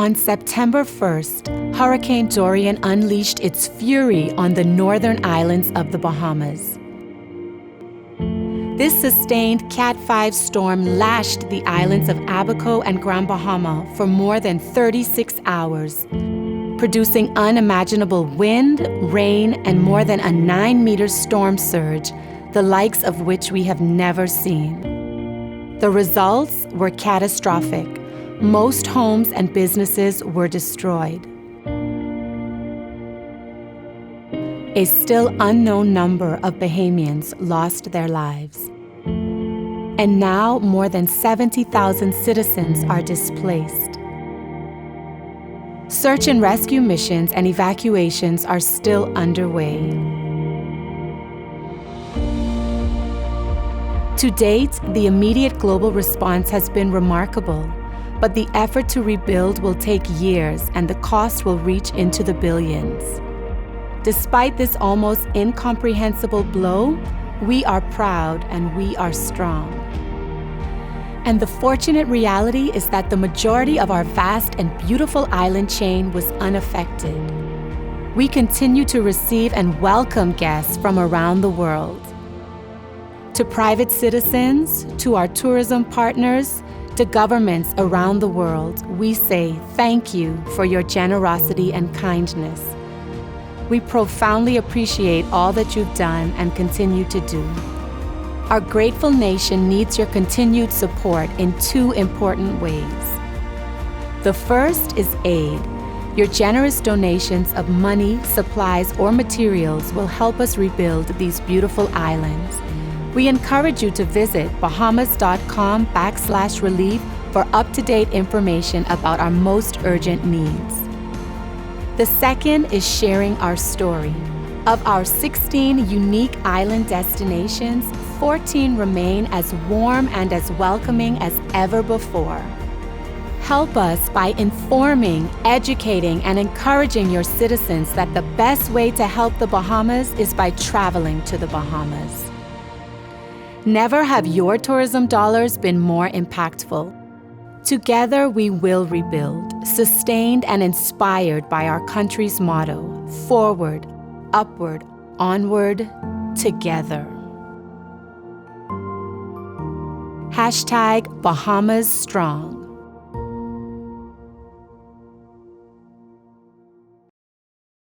On September 1st, Hurricane Dorian unleashed its fury on the northern islands of the Bahamas. This sustained Cat 5 storm lashed the islands of Abaco and Grand Bahama for more than 36 hours, producing unimaginable wind, rain, and more than a 9-meter storm surge, the likes of which we have never seen. The results were catastrophic. Most homes and businesses were destroyed. A still unknown number of Bahamians lost their lives. And now more than 70,000 citizens are displaced. Search and rescue missions and evacuations are still underway. To date, the immediate global response has been remarkable, but the effort to rebuild will take years and the cost will reach into the billions. Despite this almost incomprehensible blow, we are proud and we are strong. And the fortunate reality is that the majority of our vast and beautiful island chain was unaffected. We continue to receive and welcome guests from around the world. To private citizens, to our tourism partners, to governments around the world, we say thank you for your generosity and kindness. We profoundly appreciate all that you've done and continue to do. Our grateful nation needs your continued support in two important ways. The first is aid. Your generous donations of money, supplies, or materials will help us rebuild these beautiful islands. We encourage you to visit bahamas.com/relief for up-to-date information about our most urgent needs. The second is sharing our story. Of our 16 unique island destinations, 14 remain as warm and as welcoming as ever before. Help us by informing, educating, and encouraging your citizens that the best way to help the Bahamas is by traveling to the Bahamas. Never have your tourism dollars been more impactful. Together we will rebuild, sustained and inspired by our country's motto, forward, upward, onward, together. #Bahamas Strong.